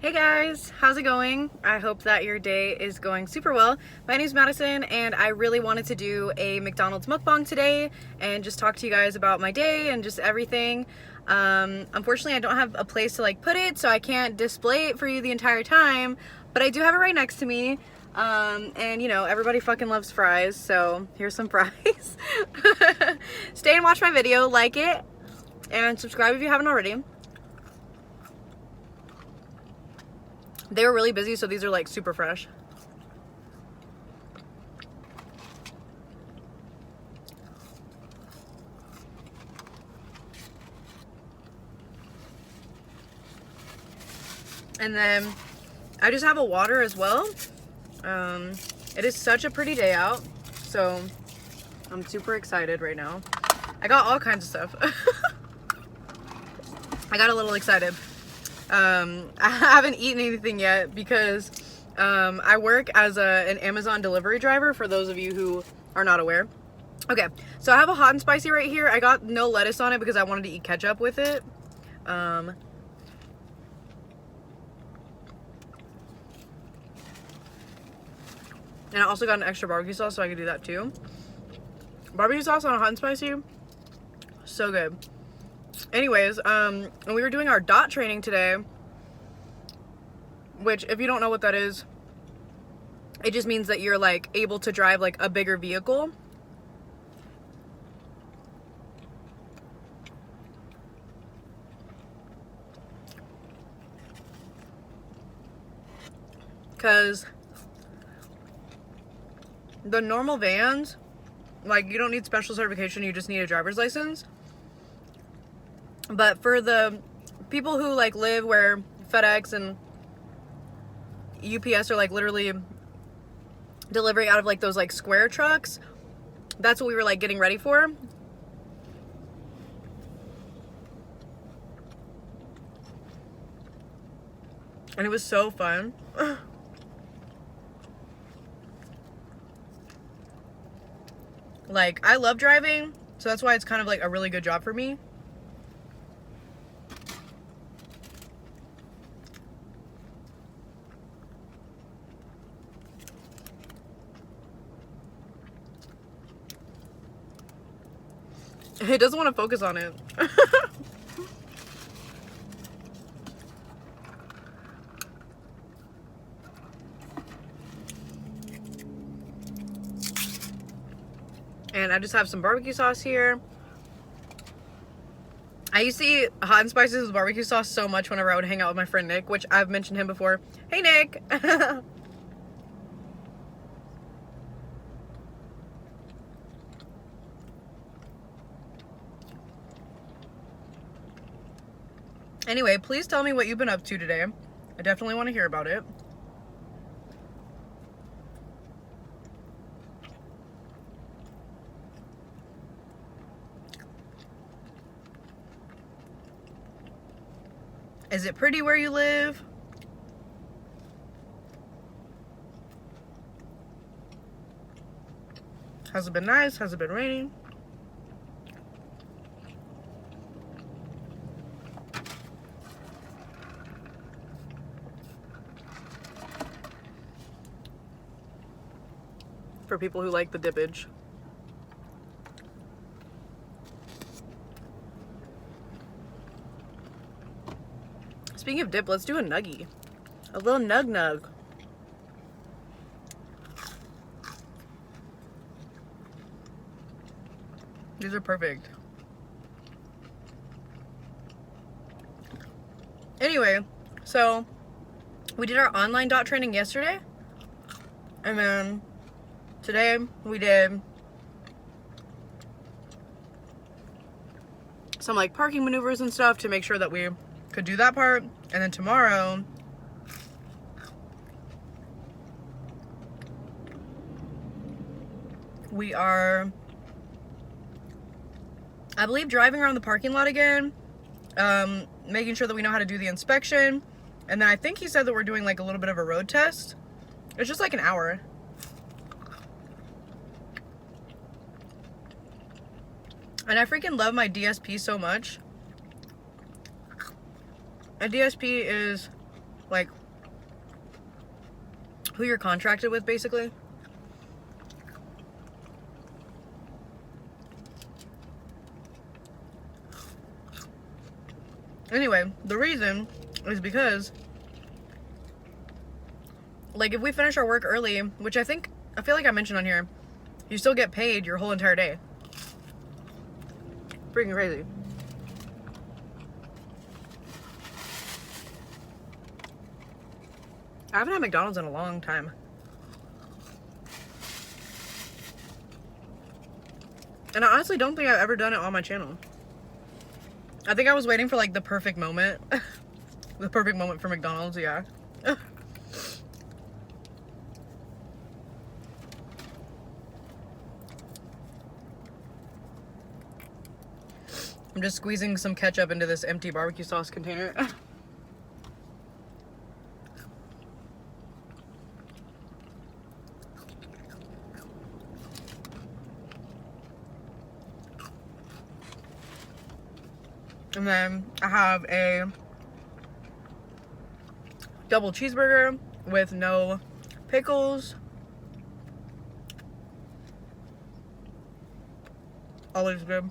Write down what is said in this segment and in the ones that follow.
Hey guys, how's it going? I hope that your day is going super well. My name is Madison and I really wanted to do a McDonald's mukbang today and just talk to you guys about my day and just everything. Unfortunately, I don't have a place to put it, so I can't display it for you the entire time, but I do have it right next to me. And you know, everybody fucking loves fries, so here's some fries. Stay and watch my video, like it, and subscribe if you haven't already. They were really busy, so these are super fresh. And then I just have a water as well. It is such a pretty day out, so I'm super excited right now. I got all kinds of stuff. I got a little excited. I haven't eaten anything yet because I work as an Amazon delivery driver, for those of you who are not aware. Okay, so I have a hot and spicy right here. I got no lettuce on it because I wanted to eat ketchup with it. And I also got an extra barbecue sauce, so I could do that too. Barbecue sauce on a hot and spicy, so good. Anyways, we were doing our DOT training today, which, if you don't know what that is, it just means that you're able to drive a bigger vehicle. Because the normal vans, you don't need special certification, you just need a driver's license. But for the people who live where FedEx and UPS are literally delivering out of those square trucks, that's what we were getting ready for. And it was so fun. I love driving, so that's why it's kind of a really good job for me. It doesn't want to focus on it. And I just have some barbecue sauce here. I used to eat hot and spices with barbecue sauce so much whenever I would hang out with my friend Nick, which I've mentioned him before. Hey, Nick! Anyway, please tell me what you've been up to today. I definitely want to hear about it. Is it pretty where you live? Has it been nice? Has it been raining? For people who like the dippage. Speaking of dip, let's do a nuggie. A little nug. These are perfect. Anyway, so we did our online DOT training yesterday. And then today we did some parking maneuvers and stuff to make sure that we could do that part. And then tomorrow we are, I believe, driving around the parking lot again, making sure that we know how to do the inspection. And then I think he said that we're doing a little bit of a road test. It's just an hour. And I freaking love my DSP so much. A DSP is like who you're contracted with, basically. Anyway, the reason is because, like, if we finish our work early, which I feel like I mentioned on here, you still get paid your whole entire day. Freaking crazy. I haven't had McDonald's in a long time. And I honestly don't think I've ever done it on my channel. I think I was waiting for like the perfect moment. The perfect moment for McDonald's, yeah. I'm just squeezing some ketchup into this empty barbecue sauce container. And then I have a double cheeseburger with no pickles, always good.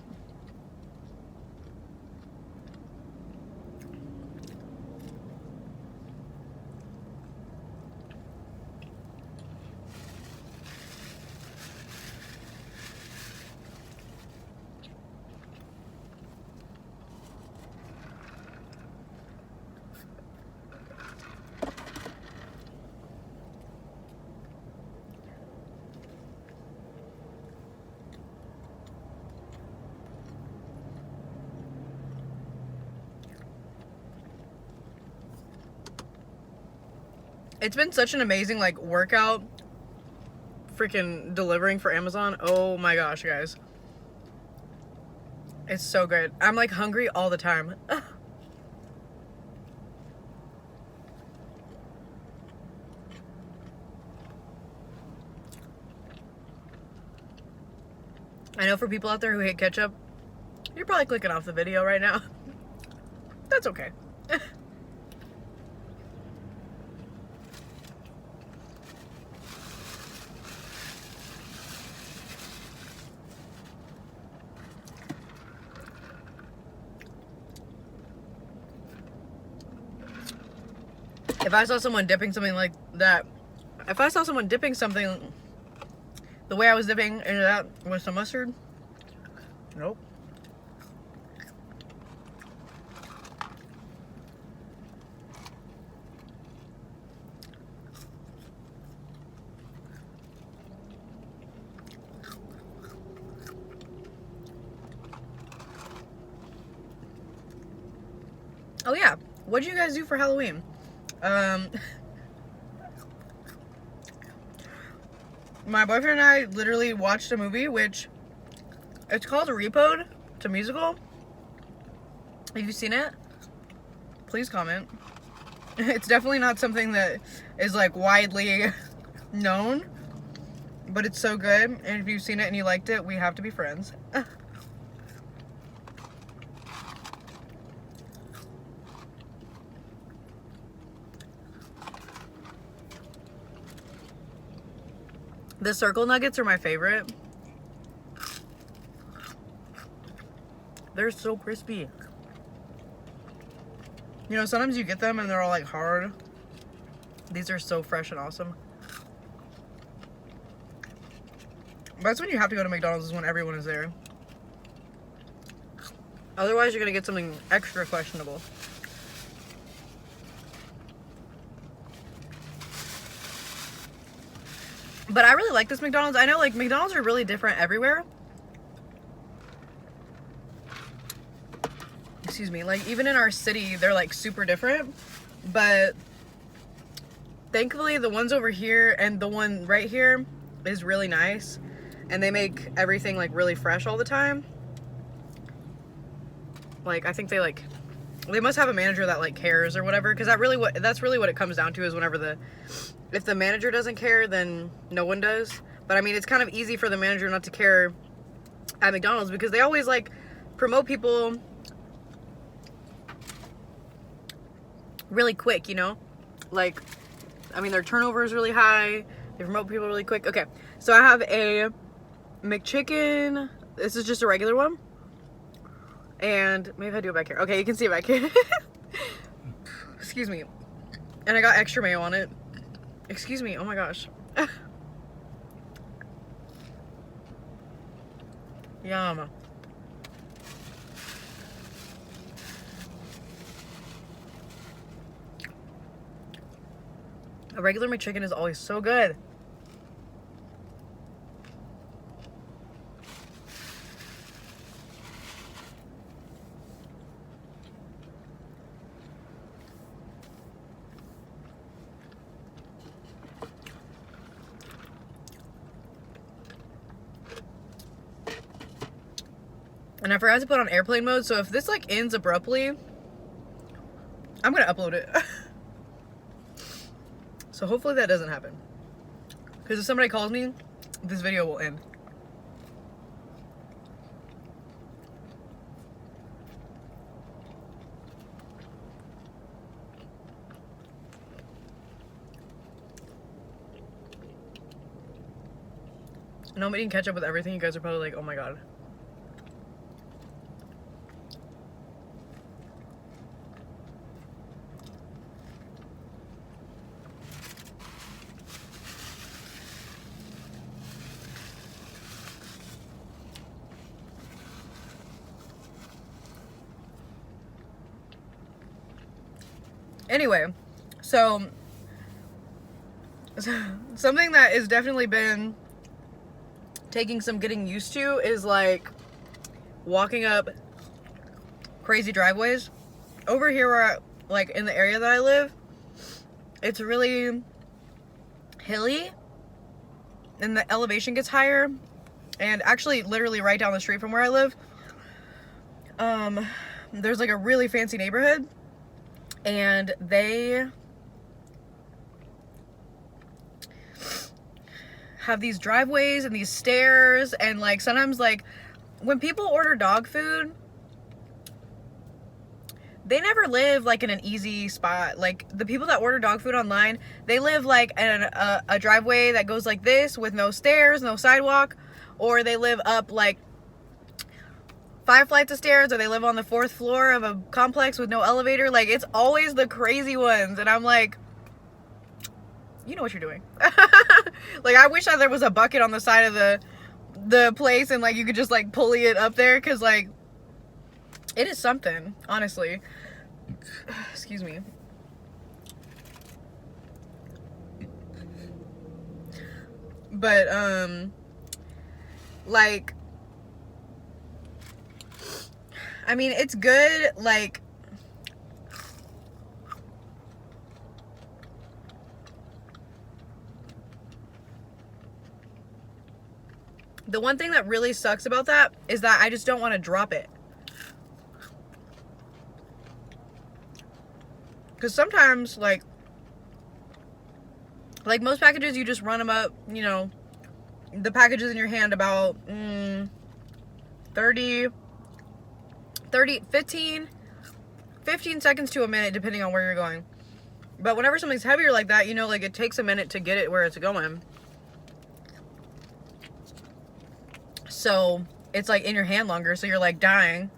It's been such an amazing like workout freaking delivering for Amazon. Oh my gosh, guys. It's so good. I'm like hungry all the time. I know for people out there who hate ketchup, you're probably clicking off the video right now. That's okay. If I saw someone dipping something like that, if I saw someone dipping something the way I was dipping into that with some mustard, nope. Oh yeah, what did you guys do for Halloween? My boyfriend and I literally watched a movie, which it's called Repoed. It's a musical. Have you seen it? Please comment. It's definitely not something that is like widely known, but it's so good. And if you've seen it and you liked it, we have to be friends. The circle nuggets are my favorite. They're so crispy. You know, sometimes you get them and they're all like hard. These are so fresh and awesome. That's when you have to go to McDonald's, is when everyone is there. Otherwise, you're gonna get something extra questionable. But I really like this McDonald's. I know like McDonald's are really different everywhere. Excuse me. Like even in our city, they're like super different. But thankfully the ones over here and the one right here is really nice. And they make everything like really fresh all the time. Like I think they must have a manager that like cares or whatever. Because that's really what it comes down to, is whenever if the manager doesn't care, then no one does. But I mean, it's kind of easy for the manager not to care at McDonald's, because they always like promote people really quick, you know? like, I mean, their turnover is really high. They promote people really quick. Okay, so I have a McChicken. This is just a regular one. And maybe if I do it back here. Okay, you can see it back here. Excuse me. And I got extra mayo on it. Excuse me, oh my gosh. Yum. A regular McChicken is always so good. And I forgot to put on airplane mode, so if this like ends abruptly, I'm gonna upload it. So hopefully that doesn't happen. Because if somebody calls me, this video will end. I know I'm eating ketchup with everything. You guys are probably like, oh my god. Anyway, so something that has definitely been taking some getting used to is like walking up crazy driveways. Over here where like in the area that I live, it's really hilly and the elevation gets higher. And actually literally right down the street from where I live, there's like a really fancy neighborhood. And they have these driveways and these stairs, and like sometimes like when people order dog food, they never live like in an easy spot. Like the people that order dog food online, they live like in a driveway that goes like this with no stairs, no sidewalk, or they live up like 5 flights of stairs, or they live on the 4th floor of a complex with no elevator. Like it's always the crazy ones, and I'm like, you know what you're doing. Like I wish that there was a bucket on the side of the place and like you could just like pulley it up there, because like it is something, honestly. Excuse me. But like, I mean, it's good, like, the one thing that really sucks about that is that I just don't want to drop it. Because sometimes, like most packages, you just run them up, you know, the package is in your hand about 15 seconds to a minute, depending on where you're going. But whenever something's heavier like that, you know, like it takes a minute to get it where it's going. So it's like in your hand longer, so you're like dying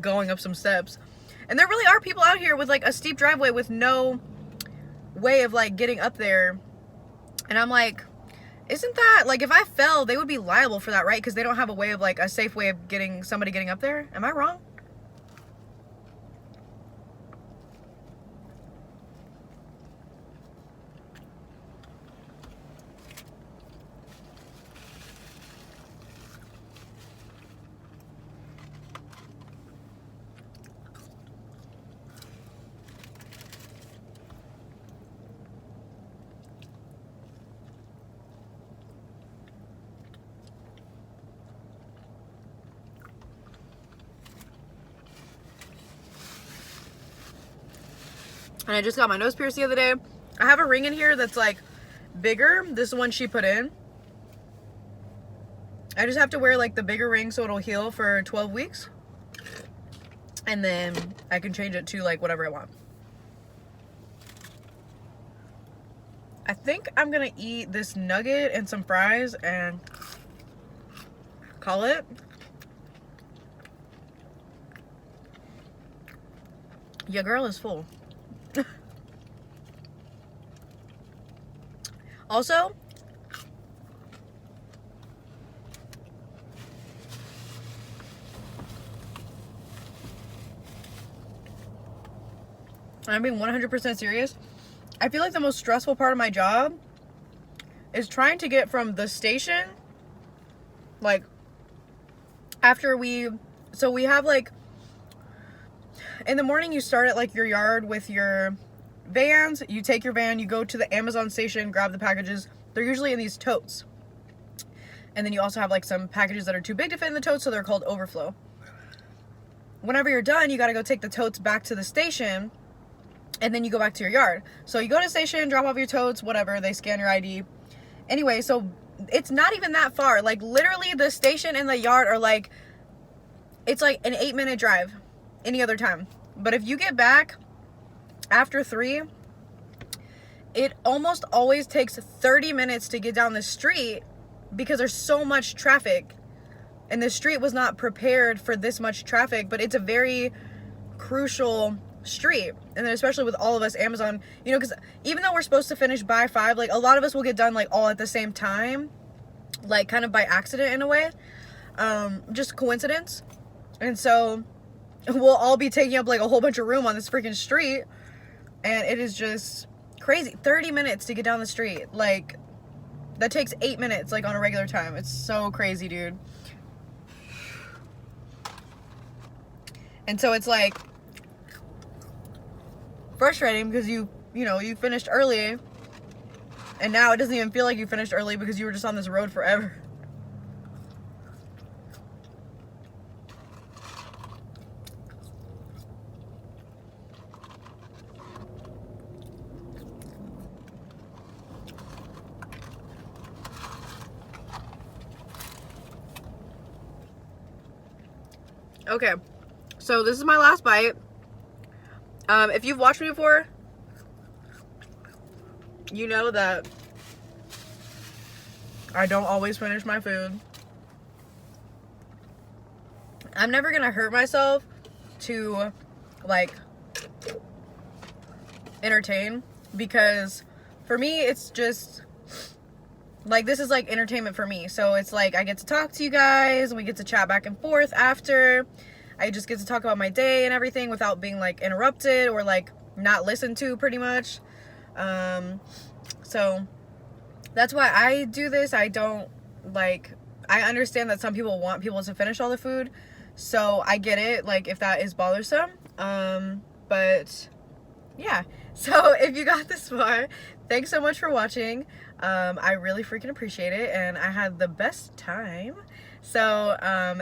going up some steps. And there really are people out here with like a steep driveway with no way of like getting up there. And I'm like, isn't that like, if I fell, they would be liable for that, right? Because they don't have a way of like a safe way of getting somebody getting up there. Am I wrong? And I just got my nose pierced the other day. I have a ring in here that's like bigger. This one she put in. I just have to wear like the bigger ring so it'll heal for 12 weeks. And then I can change it to like whatever I want. I think I'm gonna eat this nugget and some fries and call it. Your girl is full. Also, I'm being 100% serious. I feel like the most stressful part of my job is trying to get from the station, like, after we have, like, in the morning you start at, like, your yard with your vans. You take your van, you go to the Amazon station, grab the packages. They're usually in these totes. And then you also have, like, some packages that are too big to fit in the totes, so they're called overflow. Whenever you're done, you gotta go take the totes back to the station, and then you go back to your yard. So you go to the station, drop off your totes, whatever, they scan your ID. Anyway, so it's not even that far. Like, literally the station and the yard are like, it's like an 8-minute drive any other time. But if you get back after 3, it almost always takes 30 minutes to get down the street because there's so much traffic. And the street was not prepared for this much traffic, but it's a very crucial street. And then especially with all of us Amazon, you know, because even though we're supposed to finish by 5, like, a lot of us will get done, like, all at the same time, like, kind of by accident in a way, just coincidence. And so we'll all be taking up, like, a whole bunch of room on this freaking street, and it is just crazy. 30 minutes to get down the street, like, that takes 8 minutes, like, on a regular time. It's so crazy, dude. And so it's like frustrating because you know, you finished early, and now it doesn't even feel like you finished early because you were just on this road forever. Okay, so this is my last bite. If you've watched me before, you know that I don't always finish my food. I'm never gonna hurt myself to, like, entertain, because for me it's just like, this is like entertainment for me. So it's like I get to talk to you guys and we get to chat back and forth after. I just get to talk about my day and everything without being, like, interrupted or, like, not listened to, pretty much. So that's why I do this. I don't, like, I understand that some people want people to finish all the food, so I get it, like, if that is bothersome. But yeah, so if you got this far, thanks so much for watching. I really freaking appreciate it, and I had the best time. So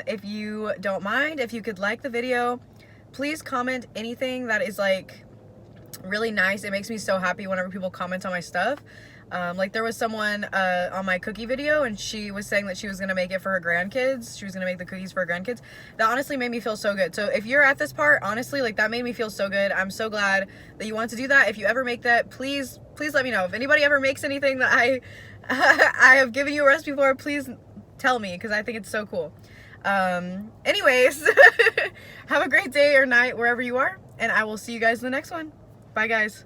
if you don't mind, if you could like the video, please comment anything that is, like, really nice. It makes me so happy whenever people comment on my stuff. Like, there was someone on my cookie video, and she was saying that she was gonna make it for her grandkids. She was gonna make the cookies for her grandkids. That honestly made me feel so good. So if you're at this part, honestly, like, that made me feel so good. I'm so glad that you want to do that. If you ever make that, please let me know. If anybody ever makes anything that I have given you a recipe for, please tell me, because I think it's so cool. Anyways, have a great day or night wherever you are, and I will see you guys in the next one. Bye, guys.